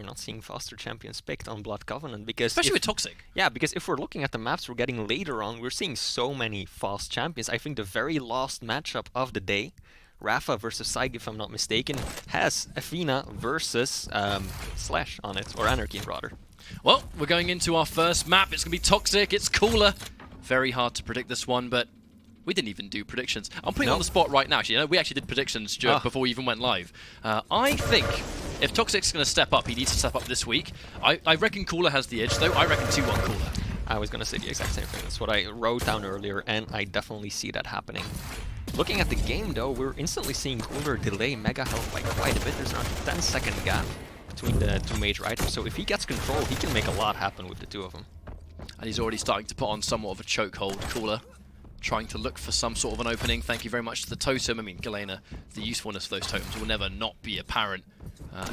not seeing faster champions picked on Blood Covenant, because especially with Toxic. Yeah, because if we're looking at the maps we're getting later on, we're seeing so many fast champions. I think the very last matchup of the day, Rafa versus Saig, if I'm not mistaken, has Athena versus Slash on it, or Anarchy rather. Well, we're going into our first map. It's going to be Toxic. It's Cooler. Very hard to predict this one, but we didn't even do predictions. I'm putting on the spot right now. Actually, you know, we actually did predictions before we even went live. I think if Toxic's going to step up, he needs to step up this week. I reckon Cooler has the edge, though. I reckon 2-1 Cooler. I was going to say the exact same thing. That's what I wrote down earlier, and I definitely see that happening. Looking at the game, though, we're instantly seeing Cooler delay Mega Health by quite a bit. There's around a 10-second gap between the two major items, so if he gets control, he can make a lot happen with the two of them. And he's already starting to put on somewhat of a chokehold. Cooler trying to look for some sort of an opening. Thank you very much to the totem. I mean, Galena, the usefulness of those totems will never not be apparent,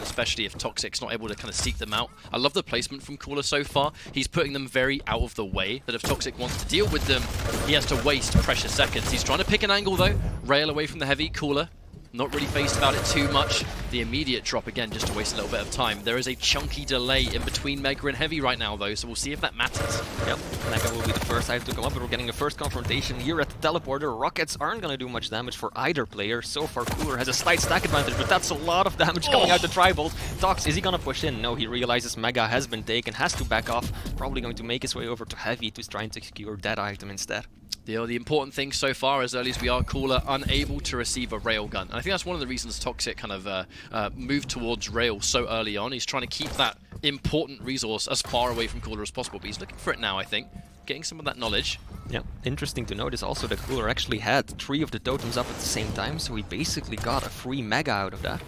especially if Toxic's not able to kind of seek them out. I love the placement from Cooler so far. He's putting them very out of the way, that if Toxic wants to deal with them, he has to waste precious seconds. He's trying to pick an angle, though. Rail away from the heavy. Cooler not really phased about it too much. The immediate drop again, just to waste a little bit of time. There is a chunky delay in between Mega and Heavy right now, though, so we'll see if that matters. Yep, Mega will be the first item to come up, but we're getting a first confrontation here at the teleporter. Rockets aren't going to do much damage for either player. So far, Cooler has a slight stack advantage, but that's a lot of damage coming out the Tri-Bolt. Tox, is he going to push in? No, he realizes Mega has been taken, has to back off. Probably going to make his way over to Heavy to try and secure that item instead. The important thing so far, as early as we are, Cooler unable to receive a railgun. And I think that's one of the reasons Toxic kind of moved towards rail so early on. He's trying to keep that important resource as far away from Cooler as possible, but he's looking for it now, I think. Getting some of that knowledge. Yeah, interesting to notice also that Cooler actually had 3 of the totems up at the same time, so he basically got a free Mega out of that.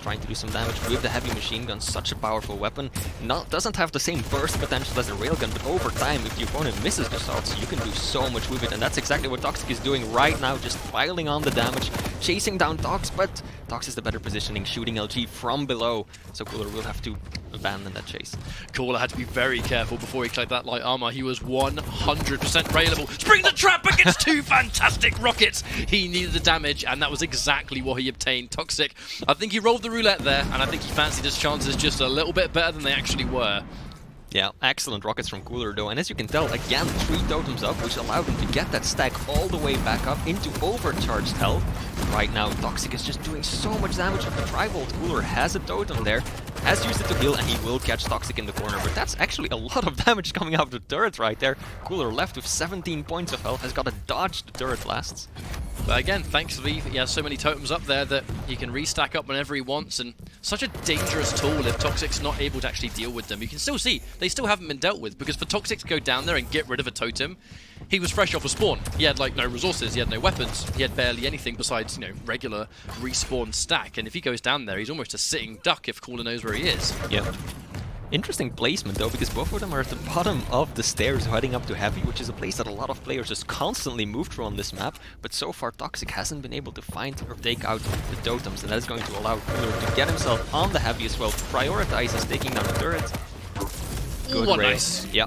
Trying to do some damage with the heavy machine gun, such a powerful weapon. Doesn't have the same burst potential as a railgun, but over time, if the opponent misses the shots, you can do so much with it, and that's exactly what Toxic is doing right now, just piling on the damage, chasing down Tox, but Tox is the better positioning, shooting LG from below, so Cooler will have to abandon that chase. Cooler had to be very careful before he claimed that light armor. He was 100% railable. Spring the trap against 2 fantastic rockets! He needed the damage, and that was exactly what he obtained. Toxic, I think he rolled the roulette there, and I think he fancied his chances just a little bit better than they actually were. Yeah, excellent rockets from Cooler though, and as you can tell, again, 3 totems up, which allowed him to get that stack all the way back up into overcharged health. Right now, Toxic is just doing so much damage with the Tri-Bolt. Cooler has a totem there, has used it to heal, and he will catch Toxic in the corner, but that's actually a lot of damage coming out of the turret right there. Cooler left with 17 points of health, has got to dodge the turret blasts. But again, thankfully, he has so many totems up there that he can restack up whenever he wants, and such a dangerous tool if Toxic's not able to actually deal with them. You can still see, they still haven't been dealt with, because for Toxic to go down there and get rid of a totem, he was fresh off a spawn. He had like no resources, he had no weapons, he had barely anything besides, you know, regular respawn stack, and if he goes down there, he's almost a sitting duck if Cooler knows where he is. Yeah. Interesting placement though, because both of them are at the bottom of the stairs heading up to Heavy, which is a place that a lot of players just constantly move through on this map, but so far Toxic hasn't been able to find or take out the totems, and that is going to allow Cooler to get himself on the Heavy as well, prioritize his taking down the turret. Good What race. nice. Yeah.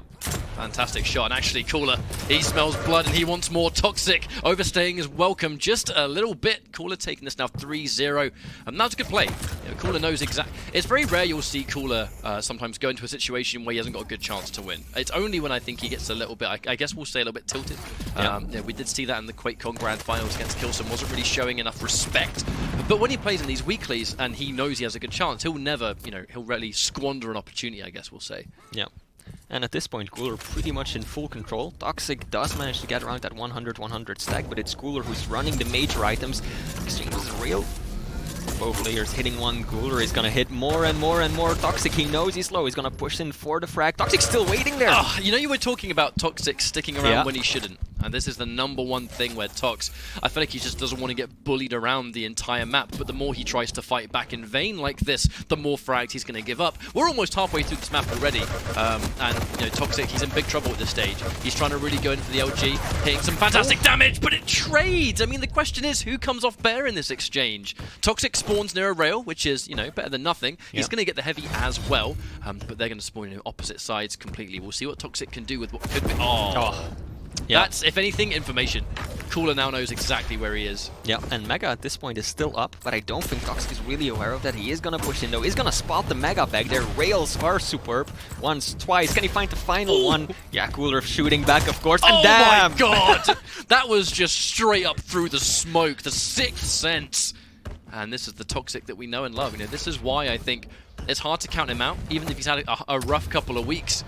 Fantastic shot, and actually Cooler, he smells blood and he wants more. Toxic overstaying is welcome just a little bit. Cooler taking this now 3-0, and that's a good play. You know, Cooler knows exactly. It's very rare you'll see Cooler sometimes go into a situation where he hasn't got a good chance to win. It's only when I think he gets a little bit, I guess we'll say a little bit tilted. Yeah, we did see that in the QuakeCon Grand Finals against Killson, wasn't really showing enough respect. But when he plays in these weeklies and he knows he has a good chance, he'll never, you know, he'll really squander an opportunity, I guess we'll say. Yeah. And at this point, Cooler pretty much in full control. Toxic does manage to get around that 100-100 stack, but it's Cooler who's running the major items. Exchange is real. Both players hitting one. Cooler is gonna hit more and more and more. Toxic, he knows he's low. He's gonna push in for the frag. Tocic's still waiting there. Oh, you know, you were talking about Toxic sticking around when he shouldn't. And this is the #1 thing where Tox, I feel like he just doesn't want to get bullied around the entire map, but the more he tries to fight back in vain like this, the more frags he's going to give up. We're almost halfway through this map already, and you know, Toxic, he's in big trouble at this stage. He's trying to really go in for the LG, hitting some fantastic damage, but it trades! I mean, the question is, who comes off better in this exchange? Toxic spawns near a rail, which is, you know, better than nothing. He's going to get the heavy as well, but they're going to spawn in opposite sides completely. We'll see what Toxic can do with what could be... Yeah. That's, if anything, information. Cooler now knows exactly where he is. Yeah, and Mega at this point is still up, but I don't think toxjq is really aware of that. He is gonna push in though. He's gonna spot the Mega back there. Rails are superb. Once, twice. Can he find the final one? Yeah, Cooler shooting back, of course. And damn! My god! That was just straight up through the smoke, the sixth sense. And this is the toxjq that we know and love. You know, this is why I think it's hard to count him out, even if he's had a rough couple of weeks.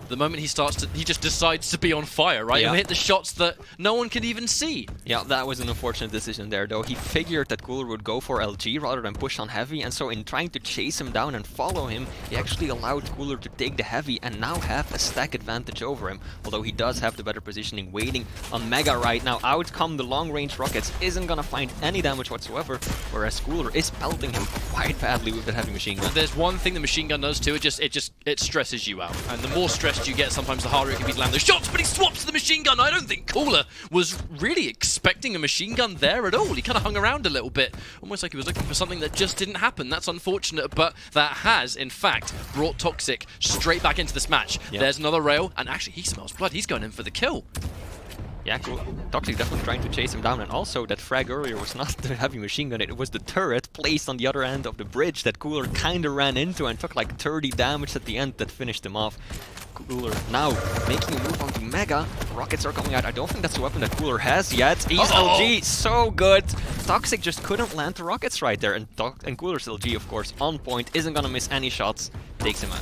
The moment he starts to, he just decides to be on fire, right? Yeah. And hit the shots that no one can even see. Yeah, that was an unfortunate decision there, though. He figured that Cooler would go for LG rather than push on Heavy, and so in trying to chase him down and follow him, he actually allowed Cooler to take the Heavy and now have a stack advantage over him. Although he does have the better positioning waiting on Mega right now. Out come the long-range rockets, isn't gonna find any damage whatsoever, whereas Cooler is pelting him quite badly with that heavy machine gun. And there's one thing the machine gun does too, it stresses you out. And the more stressed you get, sometimes the harder it can be to land those shots, but he swaps to the machine gun. I don't think Cooler was really expecting a machine gun there at all. He kind of hung around a little bit, almost like he was looking for something that just didn't happen. That's unfortunate, but that has, in fact, brought toxjq straight back into this match. Yep. There's another rail, and actually he smells blood. He's going in for the kill. Yeah, cool. toxjq definitely trying to chase him down, and also that frag earlier was not the heavy machine gun, it was the turret placed on the other end of the bridge that Cooler kinda ran into and took like 30 damage at the end that finished him off. Cooler now making a move onto Mega. Rockets are coming out. I don't think that's a weapon that Cooler has yet. He's LG, so good. toxjq just couldn't land the rockets right there, and Cooler's LG, of course, on point, isn't gonna miss any shots, takes him out.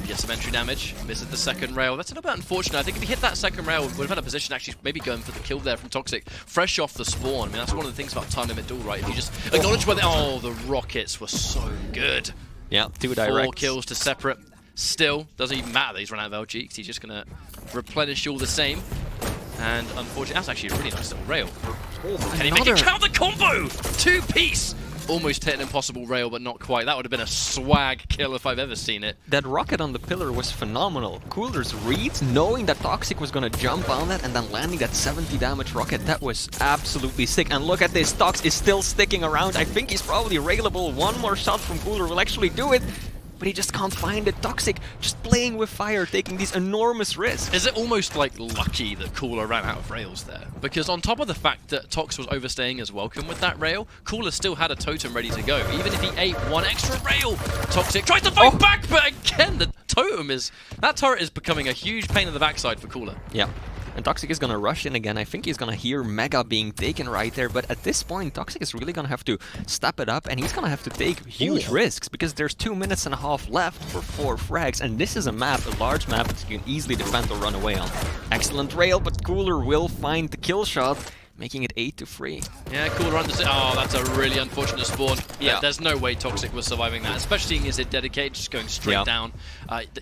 Gets some entry damage, misses the second rail. That's a little bit unfortunate. I think if he hit that second rail, we would have had a position actually maybe going for the kill there from toxjq. Fresh off the spawn. I mean, that's one of the things about time limit duel, right? If you just acknowledge where they... Oh, the rockets were so good. Yeah, 2 directs. 4 kills to separate. Still, doesn't even matter that he's run out of LG, because he's just going to replenish all the same. And unfortunately, that's actually a really nice little rail. Can he make it count the combo? 2-piece! Almost hit an impossible rail, but not quite. That would have been a swag kill if I've ever seen it. That rocket on the pillar was phenomenal. Cooler's read, knowing that toxjq was gonna jump on that and then landing that 70 damage rocket, that was absolutely sick. And look at this, Tox is still sticking around. I think he's probably railable. One more shot from Cooler will actually do it. But he just can't find it. toxjq just playing with fire, taking these enormous risks. Is it almost like lucky that Cooler ran out of rails there? Because on top of the fact that Tox was overstaying as welcome with that rail, Cooler still had a totem ready to go. Even if he ate one extra rail, toxjq tries to fight back, but again, the totem is... That turret is becoming a huge pain in the backside for Cooler. Yeah. And toxjq is gonna rush in again. I think he's gonna hear Mega being taken right there, but at this point, toxjq is really gonna have to step it up, and he's gonna have to take huge risks, because there's 2 minutes and a half left for 4 frags, and this is a map, a large map that you can easily defend or run away on. Excellent rail, but Cooler will find the kill shot, making it 8-3. Yeah, Cooler understood. Oh, that's a really unfortunate spawn. Yeah. There's no way toxjq was surviving that, especially seeing as it dedicated, just going straight down.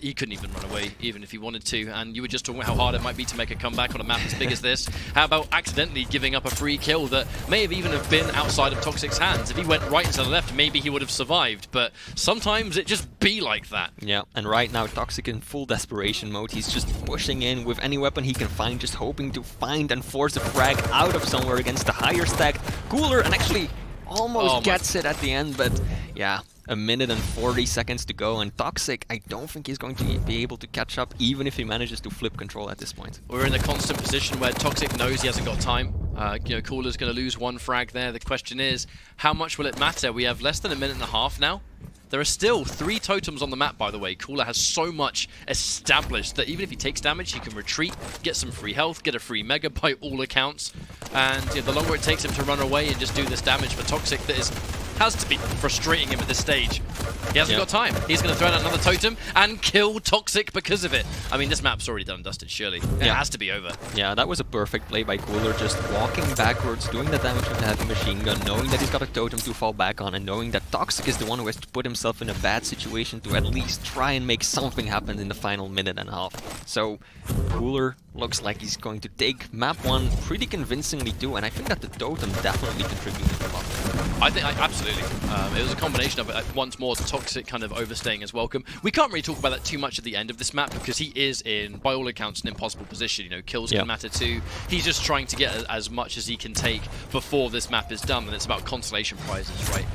He couldn't even run away, even if he wanted to, and you were just talking about how hard it might be to make a comeback on a map as big as this. How about accidentally giving up a free kill that may have even have been outside of toxjq's hands? If he went right to the left, maybe he would have survived, but sometimes it just be like that. Yeah, and right now toxjq in full desperation mode. He's just pushing in with any weapon he can find, just hoping to find and force a frag out of somewhere against the higher stack Cooler, and actually almost gets it at the end, but yeah, 1 minute and 40 seconds to go, and toxjq, I don't think he's going to be able to catch up, even if he manages to flip control at this point. We're in a constant position where toxjq knows he hasn't got time. You know, Cooler's going to lose 1 frag there. The question is, how much will it matter? We have less than 1.5 minutes now. There are still 3 totems on the map, by the way. Cooler has so much established that even if he takes damage, he can retreat, get some free health, get a free Mega by all accounts. And you know, the longer it takes him to run away and just do this damage for toxjq, that has to be frustrating him at this stage. He hasn't got time. He's going to throw out another totem and kill toxjq because of it. I mean, this map's already done and dusted, surely. It has to be over. Yeah, that was a perfect play by Cooler, just walking backwards, doing the damage with the heavy machine gun, knowing that he's got a totem to fall back on, and knowing that toxjq is the one who has to put himself in a bad situation to at least try and make something happen in the final 1.5 minutes. So, Cooler looks like he's going to take map 1 pretty convincingly too, and I think that the totem definitely contributed a lot. I think, absolutely. It was a combination of once more toxjq kind of overstaying his welcome. We can't really talk about that too much at the end of this map because he is in, by all accounts, an impossible position. You know, kills can matter too. He's just trying to get as much as he can take before this map is done, and it's about consolation prizes, right?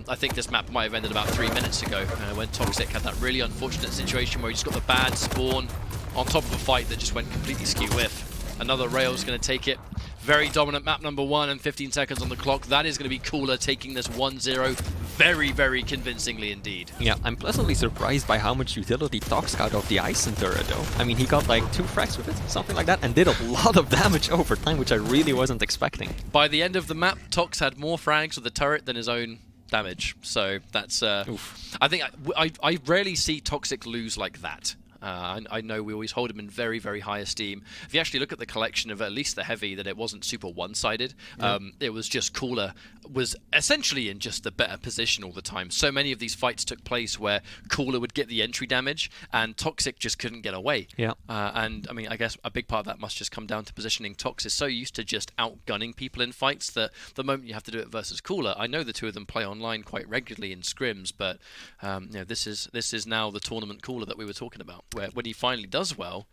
I think this map might have ended about 3 minutes ago when toxjq had that really unfortunate situation where he just got the bad spawn on top of a fight that just went completely skew-whiff. Another rail's going to take it Very dominant map number 1 and 15 seconds on the clock. That is going to be Cooler taking this 1-0 very, very convincingly indeed. Yeah, I'm pleasantly surprised by how much utility Tox got off the Ison turret though. I mean, he got like 2 frags with it, something like that, and did a lot of damage over time, which I really wasn't expecting. By the end of the map, Tox had more frags with the turret than his own damage. So that's... I think I rarely see Toxic lose like that. I know we always hold him in very, very high esteem. If you actually look at the collection of at least the heavy, that it wasn't super one-sided. Yeah. It was just Cooler was essentially in just the better position all the time. So many of these fights took place where Cooler would get the entry damage and Toxic just couldn't get away. Yeah. And I mean, I guess a big part of that must just come down to positioning. Tox is so used to just outgunning people in fights that the moment you have to do it versus Cooler, I know the two of them play online quite regularly in scrims, but you know, this is now the tournament Cooler that we were talking about, where when he finally does well,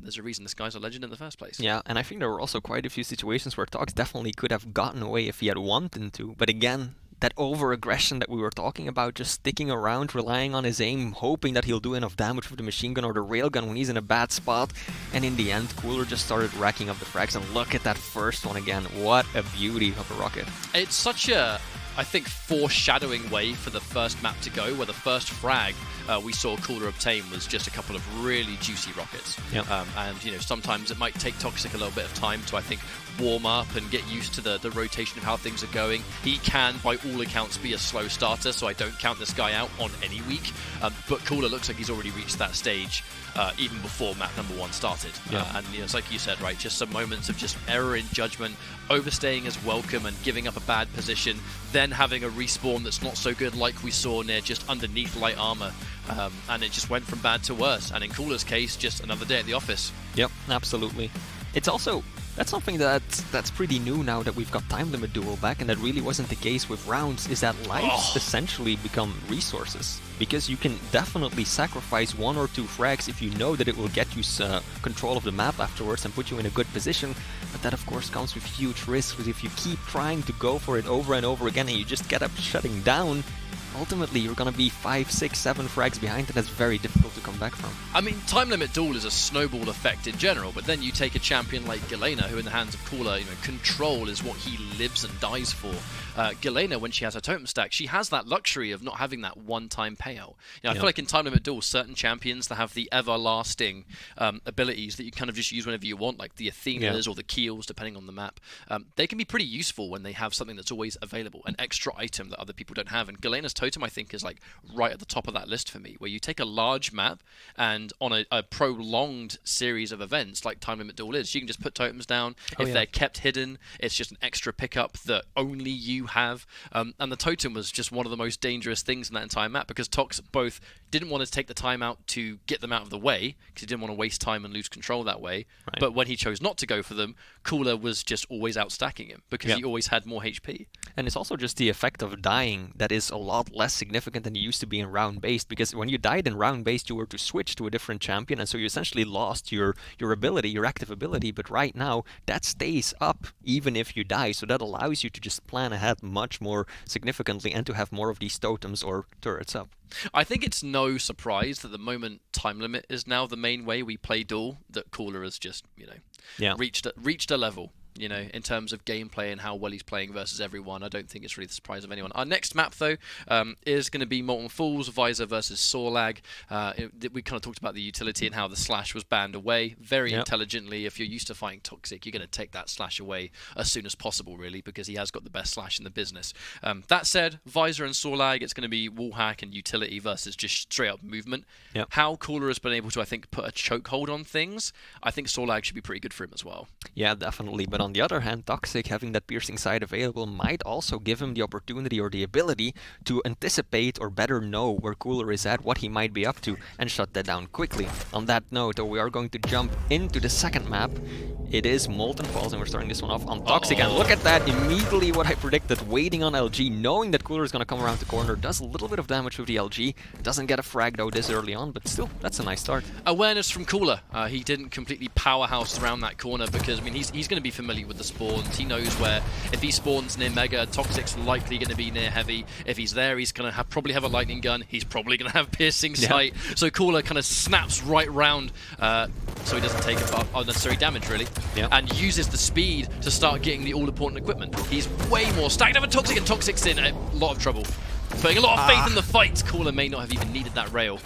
there's a reason this guy's a legend in the first place. Yeah, and I think there were also quite a few situations where Tox definitely could have gotten away if he had wanted to, but again, that over-aggression that we were talking about, just sticking around, relying on his aim, hoping that he'll do enough damage with the machine gun or the railgun when he's in a bad spot, and in the end, Cooler just started racking up the frags, and look at that first one again, what a beauty of a rocket. It's such a, I think, foreshadowing way for the first map to go, where the first frag we saw Cooler obtain was just a couple of really juicy rockets. Yep. And you know, sometimes it might take Toxic a little bit of time to, I think, warm up and get used to the rotation of how things are going. He can, by all accounts, be a slow starter, so I don't count this guy out on any week. But Cooler looks like he's already reached that stage even before map number 1 started. Yeah. And you know, it's like you said, right, just some moments of just error in judgment, overstaying his welcome and giving up a bad position, then having a respawn that's not so good like we saw near just underneath light armor. And it just went from bad to worse. And in Cooler's case, just another day at the office. Yep, absolutely. It's also, that's something that's pretty new now that we've got time limit duel back, and that really wasn't the case with rounds, is that lives essentially become resources. Because you can definitely sacrifice 1 or 2 frags if you know that it will get you control of the map afterwards and put you in a good position. But that of course comes with huge risks, because if you keep trying to go for it over and over again and you just get up shutting down, ultimately you're gonna be 5, 6, 7 frags behind, and that's very difficult to come back from. I mean, time limit duel is a snowball effect in general, but then you take a champion like Galena, who in the hands of Cooler, you know, control is what he lives and dies for. Galena, when she has her totem stack, she has that luxury of not having that one-time payout. You know, I feel like in time limit duel, certain champions that have the everlasting abilities that you kind of just use whenever you want, like the Athenas or the Keels, depending on the map, they can be pretty useful when they have something that's always available, an extra item that other people don't have. And Galena's totem, I think, is like right at the top of that list for me, where you take a large map and on a prolonged series of events like time limit duel is, you can just put totems down. If they're kept hidden, it's just an extra pickup that only you have. And the totem was just one of the most dangerous things in that entire map, because Tox both didn't want to take the time out to get them out of the way, because he didn't want to waste time and lose control that way. Right. But when he chose not to go for them, Cooler was just always outstacking him, because he always had more HP. And it's also just the effect of dying that is a lot less significant than it used to be in round-based, because when you died in round-based, you were to switch to a different champion, and so you essentially lost your ability, your active ability. But right now, that stays up even if you die, so that allows you to just plan ahead much more significantly and to have more of these totems or turrets up. I think it's no surprise that the moment time limit is now the main way we play duel, that Cooler has just, you know, reached a level, you know, in terms of gameplay and how well he's playing versus everyone. I don't think it's really the surprise of anyone. Our next map, though, is going to be Molten Falls, Visor versus Sorlag. We kind of talked about the utility and how the slash was banned away very intelligently. If you're used to fighting Toxic, you're going to take that slash away as soon as possible, really, because he has got the best slash in the business. That said, Visor and Sorlag, it's going to be wall hack and utility versus just straight up movement. How Cooler has been able to, I think, put a chokehold on things, I think Sorlag should be pretty good for him as well. Yeah, definitely. But on the other hand, Toxic having that piercing side available might also give him the opportunity or the ability to anticipate or better know where Cooler is at, what he might be up to, and shut that down quickly. On that note, though, we are going to jump into the second map. It is Molten Falls, and we're starting this one off on Toxic. And look at that, immediately what I predicted, waiting on LG, knowing that Cooler is going to come around the corner, does a little bit of damage with the LG. Doesn't get a frag, though, this early on, but still, that's a nice start. Awareness from Cooler. He didn't completely powerhouse around that corner, because, I mean, he's going to be familiar with the spawns. He knows where, if he spawns near Mega, Toxic's likely going to be near Heavy. If he's there, he's going to probably have a lightning gun. He's probably going to have piercing sight. So Cooler kind of snaps right round, so he doesn't take unnecessary damage, really. and uses the speed to start getting the all-important equipment. He's way more stacked up, and Toxic's in a lot of trouble. Putting a lot of faith in the fight. Cooler may not have even needed that rail.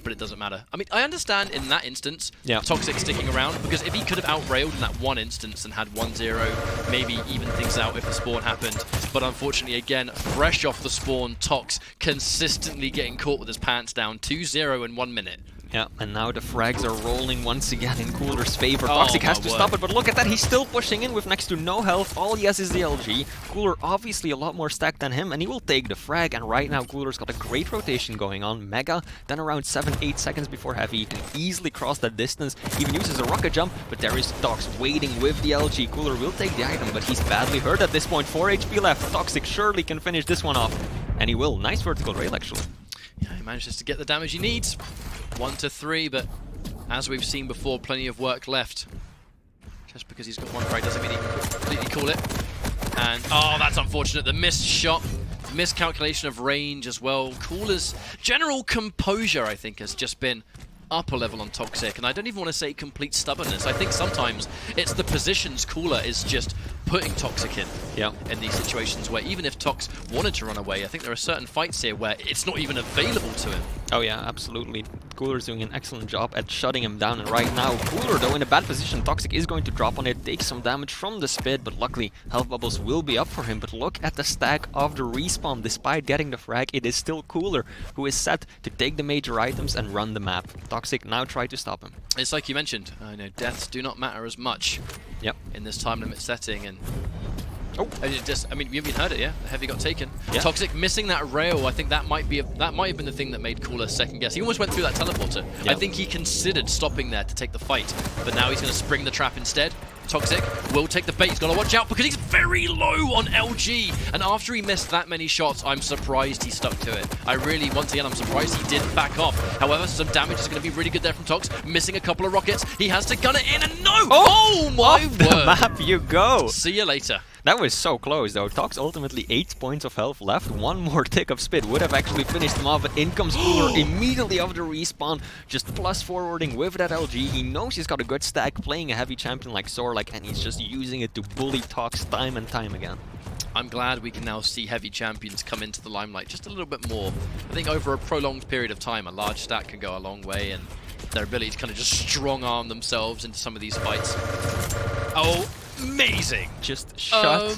But it doesn't matter. I mean, I understand in that instance, Toxic sticking around, because if he could have out-railed in that one instance and had 1-0, maybe even things out if the spawn happened. But unfortunately, again, fresh off the spawn, Tox consistently getting caught with his pants down. 2-0 in 1 minute. Yeah, and now the frags are rolling once again in Cooler's favor. Toxic has to stop it, but look at that, he's still pushing in with next to no health. All he has is the LG. Cooler obviously a lot more stacked than him, and he will take the frag. And right now, Cooler's got a great rotation going on. Mega, then around 7-8 seconds before Heavy. He can easily cross that distance. Even uses a rocket jump, but there is Tox waiting with the LG. Cooler will take the item, but he's badly hurt at this point. 4 HP left. Toxic surely can finish this one off. And he will. Nice vertical rail, actually. Yeah, he manages to get the damage he needs. 1-3, but as we've seen before, plenty of work left. Just because he's got one frag doesn't mean he can completely call it. And, oh, that's unfortunate. The missed shot, miscalculation of range as well. Cooler's general composure, I think, has just been upper level on Toxic, and I don't even want to say complete stubbornness. I think sometimes it's the positions Cooler is just putting Toxic in these situations where even if Tox wanted to run away, I think there are certain fights here where it's not even available to him. Oh yeah, absolutely. Cooler's doing an excellent job at shutting him down, and right now Cooler, though in a bad position, Toxic is going to drop on it, take some damage from the spit, but luckily health bubbles will be up for him. But look at the stack of the respawn. Despite getting the frag, it is still Cooler who is set to take the major items and run the map. Toxic now try to stop him. It's like you mentioned, I know deaths do not matter as much in this time limit setting, and I mean, you haven't heard it, The Heavy got taken. Toxic missing that rail. I think that might have been the thing that made Cooler second guess. He almost went through that teleporter. I think he considered stopping there to take the fight, but now he's going to spring the trap instead. Toxic will take the bait. He's got to watch out because he's very low on LG. And after he missed that many shots, I'm surprised he stuck to it. I really, once again, I'm surprised he didn't back off. However, some damage is going to be really good there from Tox. Missing a couple of rockets. He has to gun it in, and no! Oh my word! The map you go! See you later. That was so close though. Tox ultimately 8 points of health left. One more tick of spit would have actually finished him off, but in comes Cooler immediately after respawn, just plus forwarding with that LG. He knows he's got a good stack, playing a heavy champion like Zorlak, and he's just using it to bully Tox time and time again. I'm glad we can now see heavy champions come into the limelight just a little bit more. I think over a prolonged period of time, a large stack can go a long way, and their ability to kind of just strong-arm themselves into some of these fights. Oh, amazing! Just shut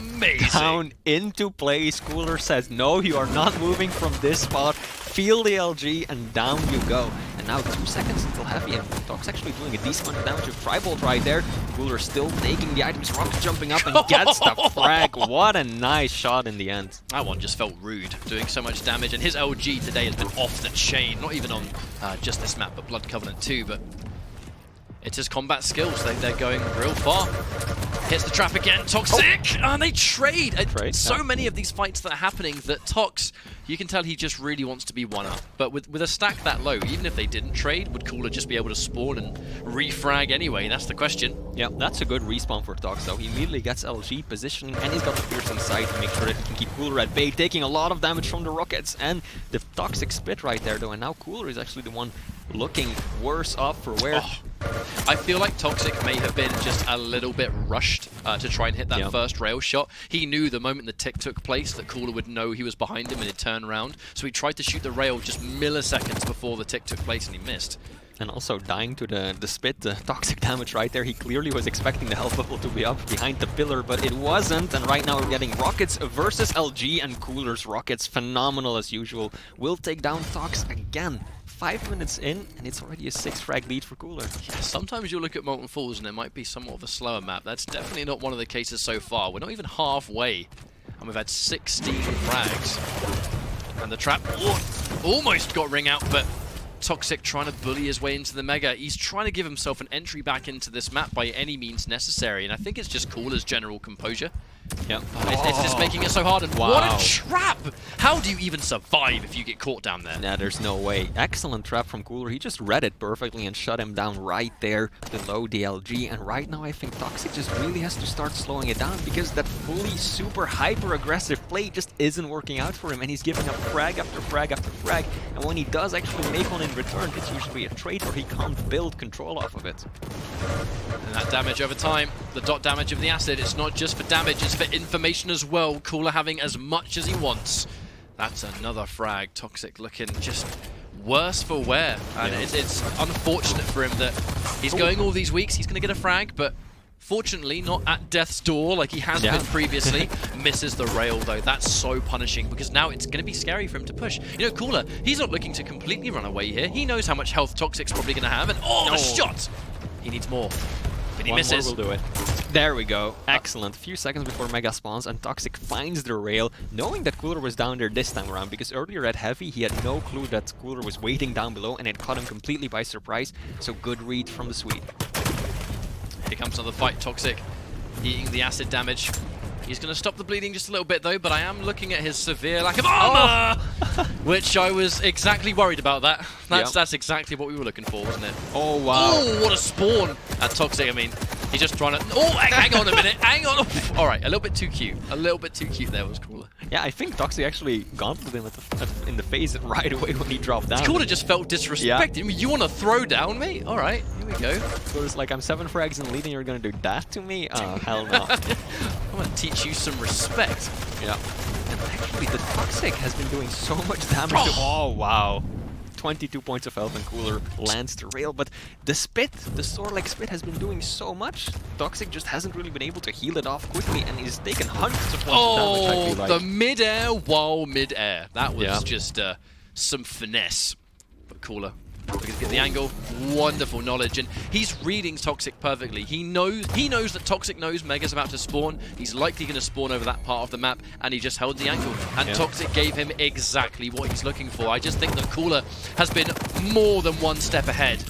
down into place. Cooler says, no, you are not moving from this spot. Feel the LG, and down you go. And now 2 seconds until Heavy, and Tox actually doing a decent amount of damage with Firebolt right there. Cooler still taking the items, rocket jumping up, and gets the frag. What a nice shot in the end. That one just felt rude, doing so much damage, and his LG today has been off the chain. Not even on just this map, but Blood Covenant 2, but it's his combat skills. They're going real far. Hits the trap again, Toxic, and they trade. So many of these fights that are happening that Tox, you can tell he just really wants to be one-up. But with a stack that low, even if they didn't trade, would Cooler just be able to spawn and refrag anyway? That's the question. Yeah, that's a good respawn for Tox, though. He immediately gets LG positioning, and he's got the piercing sight to make sure that he can keep Cooler at bay, taking a lot of damage from the rockets, and the Toxic spit right there, though. And now Cooler is actually the one looking worse off for wear. I feel like Toxic may have been just a little bit rushed to try and hit that first rail shot. He knew the moment the tick took place that Cooler would know he was behind him and he'd turn around. So he tried to shoot the rail just milliseconds before the tick took place, and he missed. And also dying to the spit, the Toxic damage right there. He clearly was expecting the health bubble to be up behind the pillar, but it wasn't. And right now we're getting Rockets versus LG, and Cooler's Rockets, phenomenal as usual, will take down Tox again. 5 minutes in, and it's already a 6 frag lead for Cooler. Yeah, sometimes you'll look at Molten Falls and it might be somewhat of a slower map. That's definitely not one of the cases so far. We're not even halfway, and we've had 16 frags. And the trap almost got ring out, but Toxic trying to bully his way into the Mega. He's trying to give himself an entry back into this map by any means necessary, and I think it's just Cooler's general composure. Yeah, it's just making it so hard, and what a trap! How do you even survive if you get caught down there? Nah, there's no way. Excellent trap from Cooler. He just read it perfectly and shut him down right there below the LG, and right now I think Toxic just really has to start slowing it down, because that fully super hyper-aggressive play just isn't working out for him, and he's giving up frag after frag after frag, and when he does actually make one in return, it's usually a trait or he can't build control off of it. And that damage over time, the dot damage of the acid, it's not just for damage, it's for information as well. Cooler having as much as he wants. That's another frag. Toxic looking just worse for wear. And it's unfortunate for him that he's going all these weeks, he's going to get a frag, but fortunately not at death's door like he has been previously. Misses the rail though. That's so punishing because now it's going to be scary for him to push. You know, Cooler, he's not looking to completely run away here. He knows how much health Toxic's probably going to have, and the shot! He needs more. But he misses. One more will do it. There we go. Excellent. A few seconds before Mega spawns, and Toxic finds the rail, knowing that Cooler was down there this time around, because earlier at Heavy, he had no clue that Cooler was waiting down below, and it caught him completely by surprise. So good read from the Swede. Here comes another fight. Toxic eating the acid damage. He's going to stop the bleeding just a little bit though, but I am looking at his severe lack of armor, which I was exactly worried about that. That's exactly what we were looking for, wasn't it? Oh, wow. Oh, what a spawn at Toxic. I mean, he's just trying to... Oh, hang on a minute. Hang on. All right, a little bit too cute. A little bit too cute there was Cooler. Yeah, I think Toxic actually gauntleted him in the face right away when he dropped down. Cooler just felt disrespected. Yeah. You want to throw down me? All right, here we go. Cooler's like, I'm 7 frags in the lead and you're going to do that to me? Oh, hell no. I'm going to teach you some respect. Yeah. And actually, the Toxic has been doing so much damage to... Oh, wow. 22 points of health and Cooler lands the rail, but the spit, the sword-like spit has been doing so much. Toxic just hasn't really been able to heal it off quickly, and he's taken hundreds of points of damage, I feel like. The mid-air while mid-air. That was just some finesse. But Cooler, get the angle, wonderful knowledge, and he's reading Toxic perfectly. He knows that Toxic knows Mega's about to spawn. He's likely going to spawn over that part of the map, and he just held the angle. And Toxic gave him exactly what he's looking for. I just think that Cooler has been more than one step ahead.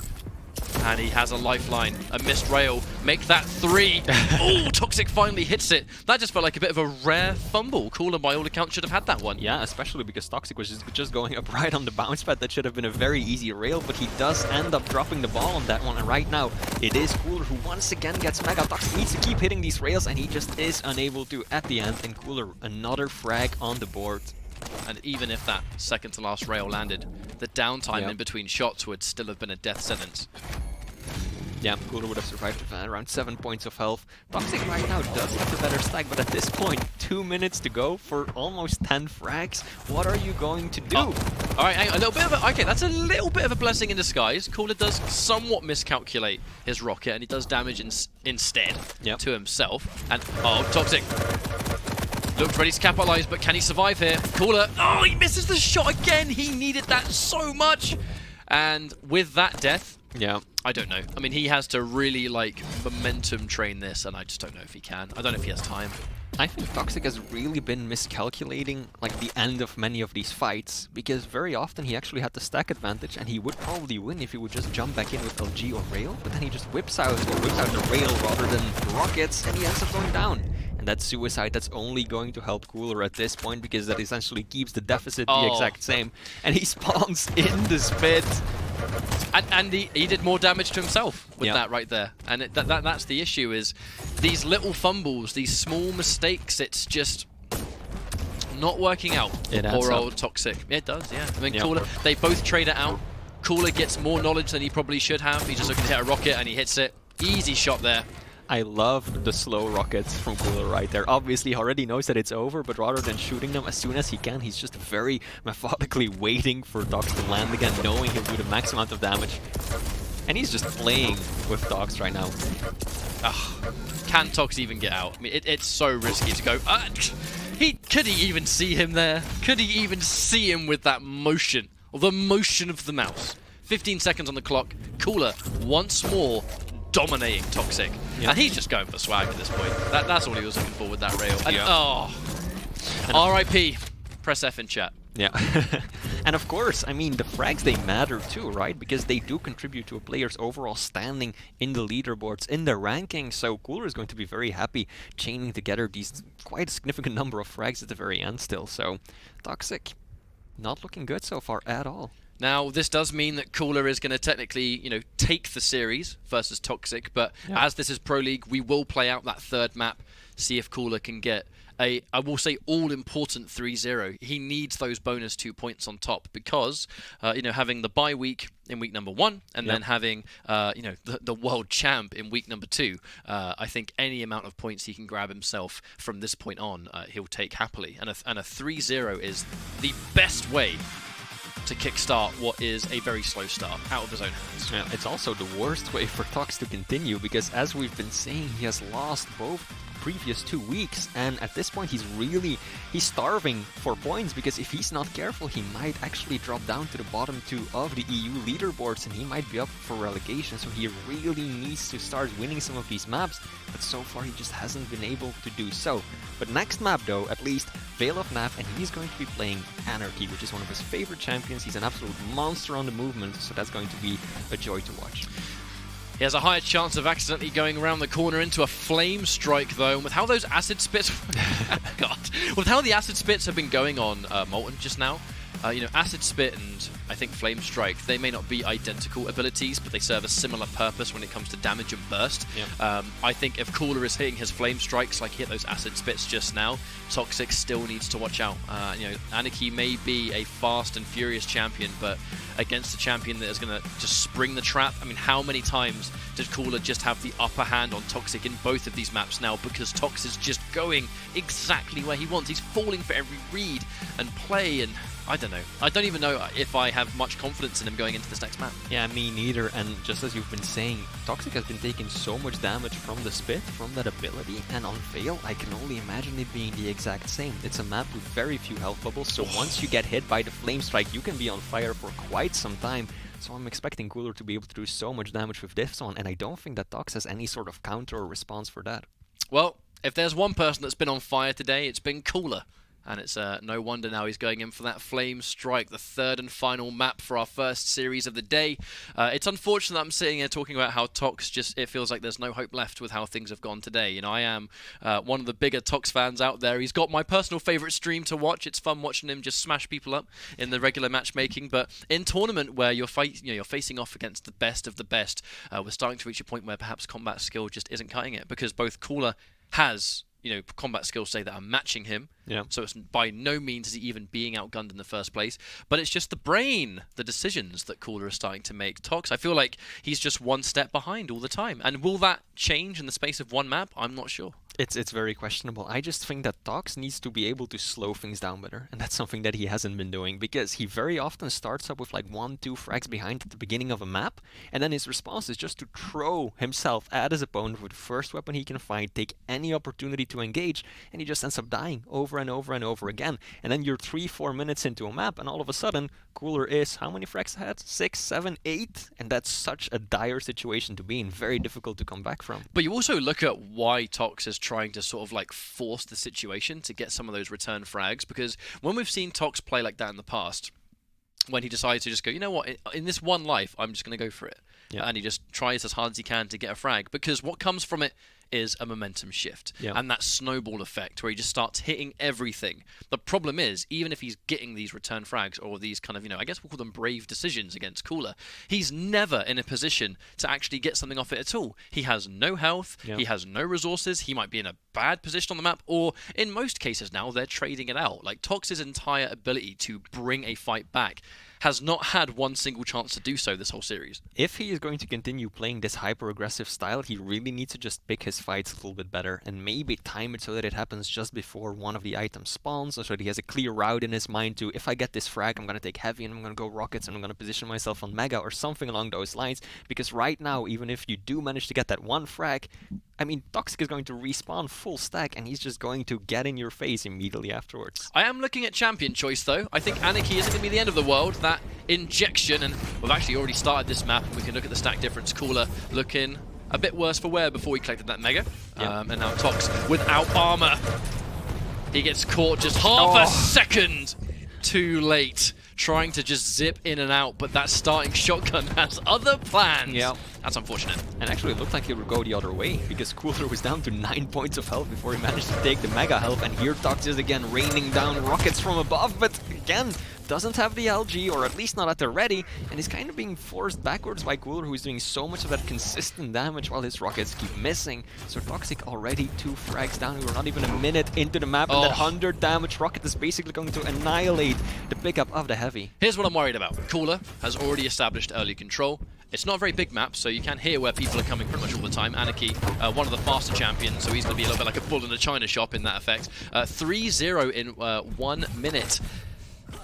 And he has a lifeline, a missed rail, make that 3. Oh, Toxic finally hits it. That just felt like a bit of a rare fumble. Cooler, by all accounts, should have had that one. Yeah, especially because Toxic was just going up right on the bounce pad. That should have been a very easy rail, but he does end up dropping the ball on that one. And right now, it is Cooler who once again gets Mega. Toxic needs to keep hitting these rails, and he just is unable to at the end. And Cooler, another frag on the board. And even if that second to last rail landed, the downtime in between shots would still have been a death sentence. Yeah, Cooler would have survived around 7 points of health. Toxic right now does have the better stack, but at this point, 2 minutes to go for almost 10 frags. What are you going to do? Alright, a little bit of a... Okay, that's a little bit of a blessing in disguise. Cooler does somewhat miscalculate his rocket, and he does damage instead to himself. And, Toxic looks ready to capitalize, but can he survive here? Cooler, he misses the shot again! He needed that so much! And with that death... Yeah. I don't know. I mean, he has to really, like, momentum train this, and I just don't know if he can. I don't know if he has time. I think Toxic has really been miscalculating, like, the end of many of these fights, because very often he actually had the stack advantage, and he would probably win if he would just jump back in with LG or Rail, but then he just whips out the Rail rather than rockets, and he ends up going down. And that's suicide. That's only going to help Cooler at this point, because that essentially keeps the deficit the exact same. And he spawns in the spit. And he did more damage to himself with that right there. And that's the issue, is these little fumbles, these small mistakes, it's just not working out. Poor old Toxic. It does, yeah. I mean, Cooler, they both trade it out. Cooler gets more knowledge than he probably should have. He's just looking to hit a rocket and he hits it. Easy shot there. I love the slow rockets from Cooler right there. Obviously, he already knows that it's over, but rather than shooting them as soon as he can, he's just very methodically waiting for Dogs to land again, knowing he'll do the max amount of damage. And he's just playing with Dogs right now. Can Tox even get out? I mean, it's so risky to go. Could he even see him there? Could he even see him with that motion? Or the motion of the mouse? 15 seconds on the clock. Cooler, once more, dominating Toxic. And he's just going for swag at this point. That's all he was looking for with that rail. And, RIP. Press F in chat. Yeah. And of course, I mean, the frags, they matter too, right? Because they do contribute to a player's overall standing in the leaderboards, in the rankings. So Cooler is going to be very happy chaining together these quite a significant number of frags at the very end still. So Toxic, not looking good so far at all. Now, this does mean that Cooler is going to technically, take the series versus Toxic, but as this is Pro League, we will play out that third map, see if Cooler can get I will say, all-important 3-0. He needs those bonus 2 points on top because, you know, having the bye week in week number 1 and then having, you know, the world champ in week number 2, I think any amount of points he can grab himself from this point on, he'll take happily. And a 3-0 is the best way to kickstart what is a very slow start out of his own hands. Yeah, it's also the worst way for Tox to continue because, as we've been saying, he has lost both previous 2 weeks, and at this point he's starving for points, because if he's not careful he might actually drop down to the bottom 2 of the EU leaderboards and he might be up for relegation. So he really needs to start winning some of these maps, but so far he just hasn't been able to do so. But next map though, at least, Veil of Nav, and he's going to be playing Anarchy, which is one of his favorite champions. He's an absolute monster on the movement, so that's going to be a joy to watch. He has a higher chance of accidentally going around the corner into a flame strike, though. And with how those acid spits, God, with how the acid spits have been going on Molten just now, you know, acid spit and I think flame strike, they may not be identical abilities, but they serve a similar purpose when it comes to damage and burst. Yeah. I think if Cooler is hitting his flame strikes like he hit those acid spits just now, Toxic still needs to watch out. You know, Anarchy may be a fast and furious champion, but against a champion that is going to just spring the trap. I mean, how many times did Cooler just have the upper hand on Toxic in both of these maps now, because Tox is just going exactly where he wants. He's falling for every read and play, and I don't know. I don't even know if I have much confidence in him going into this next map. Yeah, me neither. And just as you've been saying, Toxic has been taking so much damage from the spit, from that ability, and on Veil, I can only imagine it being the exact same. It's a map with very few health bubbles, so once you get hit by the flame strike, you can be on fire for quite some time. So I'm expecting Cooler to be able to do so much damage with diffs on, and I don't think that Tox has any sort of counter or response for that. Well, if there's one person that's been on fire today, it's been Cooler. And it's no wonder now he's going in for that Flame Strike, the third and final map for our first series of the day. It's unfortunate that I'm sitting here talking about how Tox just, it feels like there's no hope left with how things have gone today. You know, I am one of the bigger Tox fans out there. He's got my personal favourite stream to watch. It's fun watching him just smash people up in the regular matchmaking. But in tournament where you're facing off against the best of the best, we're starting to reach a point where perhaps combat skill just isn't cutting it, because both Cooler has, you know, combat skills say that are matching him. Yeah. So it's by no means is he even being outgunned in the first place, but it's just the brain, the decisions that Cooler is starting to make. Tox, I feel like he's just one step behind all the time. And will that change in the space of one map? I'm not sure. It's very questionable. I just think that Tox needs to be able to slow things down better, and that's something that he hasn't been doing, because he very often starts up with like 1-2 frags behind at the beginning of a map, and then his response is just to throw himself at his opponent with the first weapon he can find, take any opportunity to engage, and he just ends up dying over and over and over again. And then you're 3-4 minutes into a map, and all of a sudden Cooler is how many frags ahead? 6, 7, 8? And that's such a dire situation to be in, very difficult to come back from. But you also look at why Tox is trying to sort of like force the situation to get some of those return frags, because when we've seen Tox play like that in the past, when he decides to just go, you know what, in this one life, I'm just going to go for it. Yeah. And he just tries as hard as he can to get a frag, because what comes from it is a momentum shift, and that snowball effect where he just starts hitting everything. The problem is, even if he's getting these return frags or these kind of, you know, I guess we'll call them brave decisions against Cooler, he's never in a position to actually get something off it at all. He has no health, he has no resources, he might be in a bad position on the map, or in most cases now, they're trading it out. Like, Tox's entire ability to bring a fight back has not had one single chance to do so this whole series. If he is going to continue playing this hyper-aggressive style, he really needs to just pick his fights a little bit better and maybe time it so that it happens just before one of the items spawns, so that he has a clear route in his mind to, if I get this frag, I'm going to take heavy and I'm going to go rockets and I'm going to position myself on mega or something along those lines. Because right now, even if you do manage to get that one frag, I mean, Toxic is going to respawn full stack and he's just going to get in your face immediately afterwards. I am looking at champion choice though. I think Anarchy isn't going to be the end of the world. That injection, and we've actually already started this map. We can look at the stack difference. Cooler looking a bit worse for wear before he collected that mega. And now Tox without armor. He gets caught just half a second too late, trying to just zip in and out, but that starting shotgun has other plans. Yeah. That's unfortunate. And actually it looked like he would go the other way, because Cooler was down to 9 points of health before he managed to take the mega health, and here Tox is again raining down rockets from above, but again, doesn't have the LG, or at least not at the ready, and he's kind of being forced backwards by Cooler, who's doing so much of that consistent damage while his rockets keep missing. So Toxic already 2 frags down. We're not even a minute into the map, and that 100 damage rocket is basically going to annihilate the pickup of the heavy. Here's what I'm worried about. Cooler has already established early control. It's not a very big map, so you can hear where people are coming pretty much all the time. Anarchy, one of the faster champions, so he's going to be a little bit like a bull in a china shop in that effect. 3-0 in 1 minute.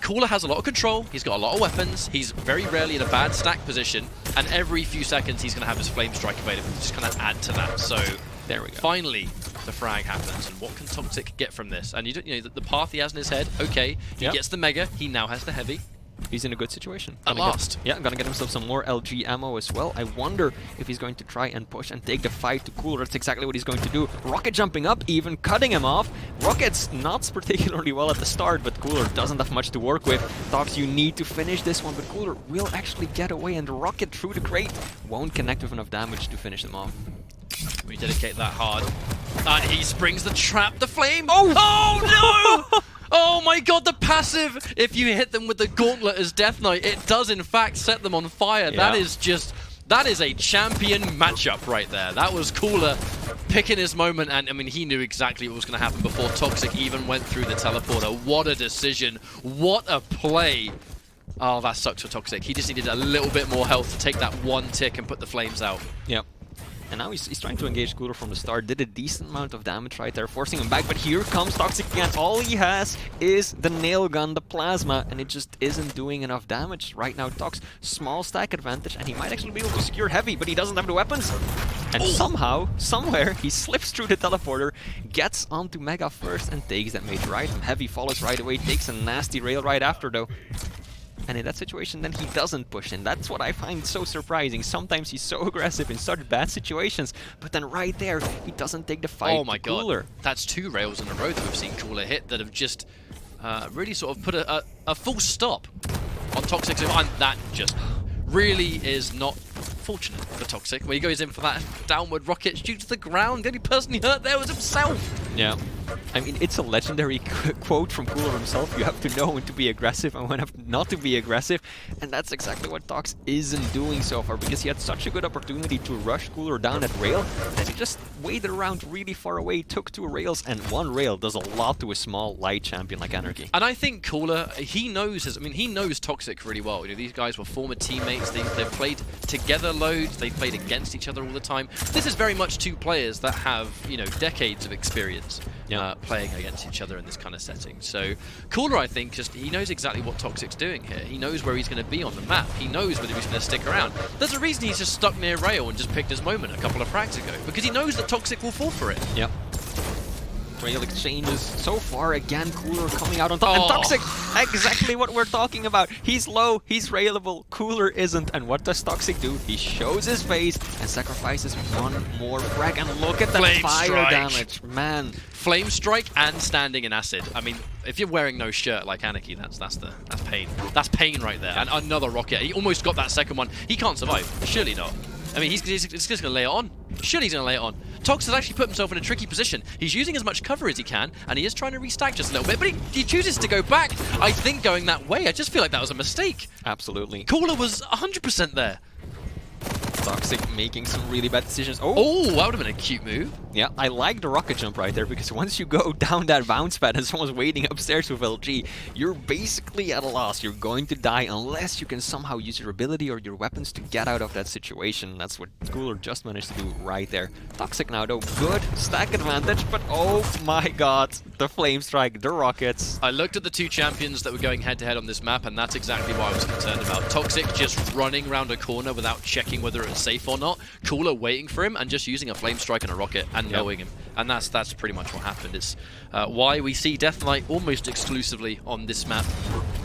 Cooler has a lot of control, he's got a lot of weapons, he's very rarely in a bad stack position, and every few seconds he's going to have his Flame Strike available to just kind of add to that. So there we go. Finally, the frag happens, and what can Toxic get from this? And you know the path he has in his head, okay, he gets the Mega, he now has the Heavy. He's in a good situation. At last. Gonna get himself some more LG ammo as well. I wonder if he's going to try and push and take the fight to Cooler. That's exactly what he's going to do. Rocket jumping up, even cutting him off. Rocket's not particularly well at the start, but Cooler doesn't have much to work with. Tox, you need to finish this one, but Cooler will actually get away, and Rocket through the crate won't connect with enough damage to finish them off. We dedicate that hard. He springs the trap, the flame. Oh no! Oh my god, the passive! If you hit them with the gauntlet as Death Knight, it does in fact set them on fire. Yeah. That is a champion matchup right there. That was Cooler picking his moment, and I mean, he knew exactly what was going to happen before Toxic even went through the teleporter. What a decision. What a play. Oh, that sucks for Toxic. He just needed a little bit more health to take that one tick and put the flames out. Yep. And now he's trying to engage Cooler from the start. Did a decent amount of damage right there, forcing him back. But here comes Toxic again. All he has is the nail gun, the plasma, and it just isn't doing enough damage right now. Tox, small stack advantage, and he might actually be able to secure heavy, but he doesn't have the weapons. And somehow, somewhere, he slips through the teleporter, gets onto Mega first, and takes that major item. Heavy follows right away, takes a nasty rail right after, though. And in that situation, then he doesn't push, and that's what I find so surprising. Sometimes he's so aggressive in such bad situations, but then right there, he doesn't take the fight. Oh my god, that's 2 rails in a row that we've seen Cooler hit that have just really sort of put a full stop on Toxic. And that just really is not fortunate for Toxic, where he goes in for that downward rocket, shoots to the ground. The only person he hurt there was himself. Yeah. I mean, it's a legendary quote from Cooler himself. You have to know when to be aggressive and when not to be aggressive. And that's exactly what Tox isn't doing so far, because he had such a good opportunity to rush Cooler down at rail that he just waited around really far away, took 2 rails, and 1 rail does a lot to a small light champion like Anarchy. And I think Cooler, he knows he knows Toxic really well. You know, these guys were former teammates. They've played together loads. They've played against each other all the time. This is very much 2 players that have, you know, decades of experience. Playing against each other in this kind of setting. So Cooler, I think, he knows exactly what Toxic's doing here. He knows where he's going to be on the map. He knows whether he's going to stick around. There's a reason he's just stuck near rail and just picked his moment a couple of frags ago, because he knows that Toxic will fall for it. Yep. Rail exchanges so far. Again, Cooler coming out on top. And Toxic, exactly what we're talking about. He's low, he's railable, Cooler isn't. And what does Toxic do? He shows his face and sacrifices 1 more frag. And look at that fire damage, man. Flame Strike and standing in acid. I mean, if you're wearing no shirt like Anarchy, that's pain. That's pain right there. And another rocket. He almost got that second one. He can't survive. Surely not. I mean, he's just going to lay it on. Surely he's going to lay it on. Tox has actually put himself in a tricky position. He's using as much cover as he can, and he is trying to restack just a little bit, but he chooses to go back. I think going that way, I just feel like that was a mistake. Absolutely. Cooler was 100% there. Toxic making some really bad decisions. Oh, that would have been a cute move. Yeah, I like the rocket jump right there, because once you go down that bounce pad and someone's waiting upstairs with LG, you're basically at a loss. You're going to die unless you can somehow use your ability or your weapons to get out of that situation. That's what Cooler just managed to do right there. Toxic now, though, good stack advantage, but oh my god, the Flame Strike, the rockets. I looked at the 2 champions that were going head-to-head on this map, and that's exactly what I was concerned about. Toxic just running around a corner without checking whether it was safe or not. Cooler waiting for him and just using a Flame Strike and a rocket and knowing him. And that's pretty much what happened. It's why we see Death Knight almost exclusively on this map.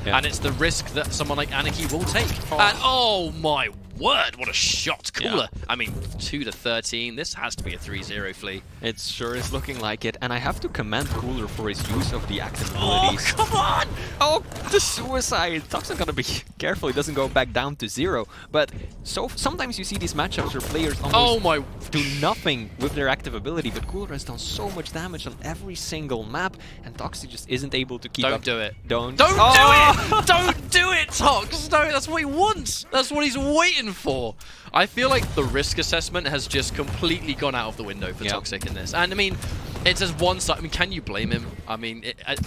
And it's the risk that someone like Anarchy will take. And oh my word, what a shot. Cooler. Yeah. I mean, 2-13. This has to be a 3-0 Flea. It sure is looking like it. And I have to commend Cooler for his use of the active abilities. Oh, come on! Oh, the suicide. Toxic's gonna be careful he doesn't go back down to 0. But sometimes you see these matchups where players almost do nothing with their active ability. But Cooler has done so much damage on every single map. And Toxic just isn't able to keep up. Don't do it. Don't do it! Don't do it, Tox! No, that's what he wants. That's what he's waiting for. I feel like the risk assessment has just completely gone out of the window for Toxic in this. And I mean, it's as one side. I mean, can you blame him? I mean,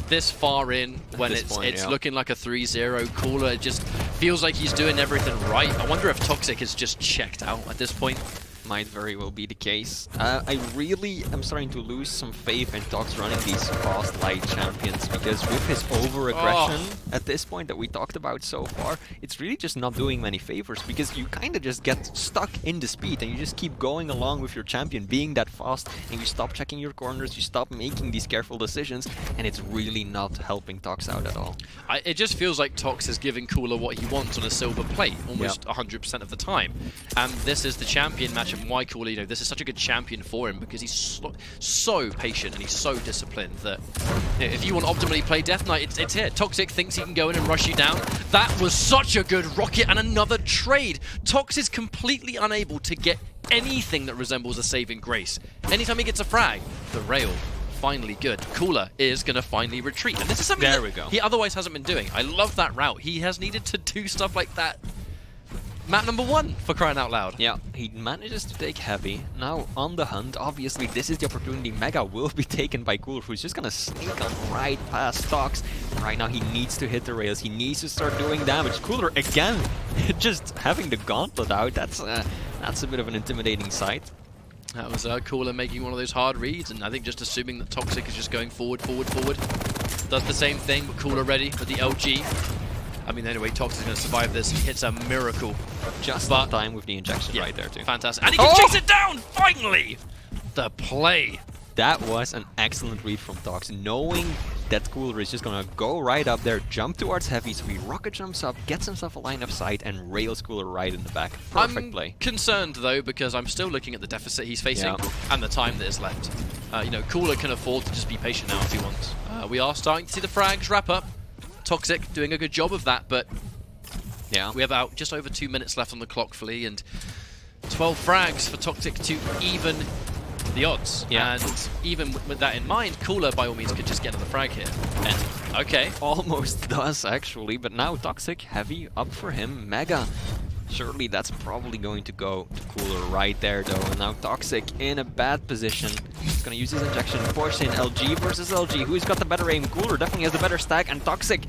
this far in, when it's looking like a 3-0 Cooler, it just feels like he's doing everything right. I wonder if Toxic is just checked out at this point. Might very well be the case. I really am starting to lose some faith in Tox running these fast light champions, because with his over-aggression at this point that we talked about so far, it's really just not doing many favors, because you kind of just get stuck in the speed and you just keep going along with your champion being that fast, and you stop checking your corners, you stop making these careful decisions, and it's really not helping Tox out at all. It just feels like Tox is giving Cooler what he wants on a silver plate almost 100% of the time, and this is the champion matchup. Why Cooler, you know, this is such a good champion for him, because he's so patient and he's so disciplined that, you know, if you want to optimally play Death Knight, it's here. Toxic thinks he can go in and rush you down. That was such a good rocket and another trade. Tox is completely unable to get anything that resembles a saving grace. Anytime he gets a frag, the rail, finally good. Cooler is going to finally retreat. And this is something he otherwise hasn't been doing. I love that route. He has needed to do stuff like that. Map number 1, for crying out loud. Yeah, he manages to take Heavy. Now on the hunt, obviously this is the opportunity. Mega will be taken by Cooler, who's just gonna sneak on right past Tox. Right now he needs to hit the rails, he needs to start doing damage. Cooler again, just having the gauntlet out, that's a bit of an intimidating sight. That was Cooler making one of those hard reads, and I think just assuming that Toxic is just going forward. Does the same thing, but Cooler ready with the LG. I mean, anyway, Tox is going to survive this. He hits a miracle. Just in time with the injection right there, too. Fantastic. And he can chase it down, finally! The play. That was an excellent read from Tox, knowing that Cooler is just going to go right up there, jump towards Heavy, so he rocket jumps up, gets himself a line of sight, and rails Cooler right in the back. Perfect play. Concerned, though, because I'm still looking at the deficit he's facing and the time that is left. You know, Cooler can afford to just be patient now if he wants. We are starting to see the frags wrap up. Toxic doing a good job of that, but we have about just over 2 minutes left on the clock, Flea, and 12 frags for Toxic to even the odds. And even with that in mind, Cooler by all means could just get another frag here. And almost does actually, but now Toxic, Heavy up for him, Mega. Surely that's probably going to go to Cooler right there, though. And now Toxic in a bad position. He's going to use his injection, force in LG versus LG. Who's got the better aim? Cooler definitely has the better stack, and Toxic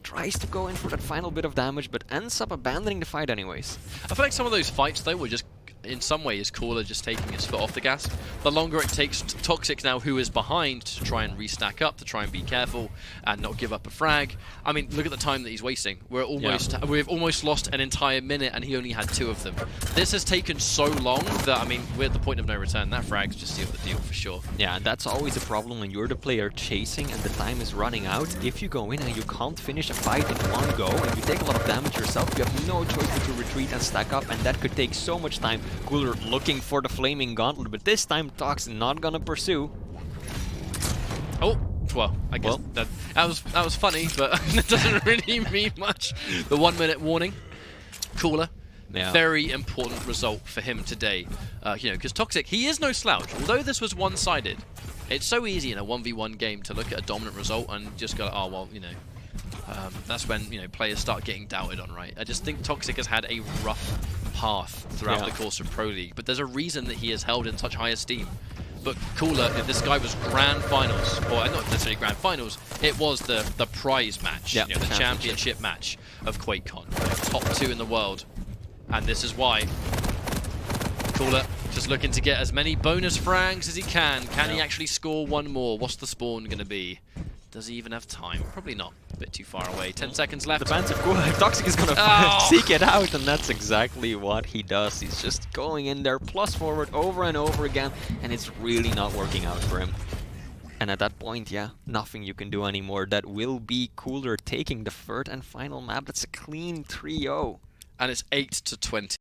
tries to go in for that final bit of damage, but ends up abandoning the fight anyways. I feel like some of those fights, though, were just, in some ways, Cooler just taking his foot off the gas. The longer it takes Toxic now, who is behind, to try and restack up, to try and be careful and not give up a frag. I mean, look at the time that he's wasting. We've almost lost an entire minute, and he only had 2 of them. This has taken so long that, I mean, we're at the point of no return. That frag's just sealed the deal for sure. Yeah, and that's always a problem when you're the player chasing and the time is running out. If you go in and you can't finish a fight in one go, and you take a lot of damage yourself, you have no choice but to retreat and stack up, and that could take so much time. Cooler looking for the flaming gauntlet, but this time Tox not gonna pursue. Oh, well, I guess that was funny, but it doesn't really mean much. The 1 minute warning. Cooler. Very important result for him today. You know, because Toxic, he is no slouch. Although this was one-sided, it's so easy in a 1v1 game to look at a dominant result and just go, oh, well, you know, that's when, you know, players start getting doubted on, right? I just think Toxic has had a rough path throughout the course of Pro League, but there's a reason that he is held in such high esteem. But Cooler, this guy was grand finals, or not necessarily grand finals, it was the prize match, you know, the championship match of QuakeCon. Top 2 in the world. And this is why Cooler just looking to get as many bonus frags as he can. Can he actually score one more? What's the spawn going to be? Does he even have time? Probably not. A bit too far away. 10 seconds left. The bands of Cooler. Toxic is going to seek it out, and that's exactly what he does. He's just going in there, plus forward over and over again, and it's really not working out for him. And at that point, nothing you can do anymore. That will be Cooler taking the third and final map. That's a clean 3-0. And it's 8-20.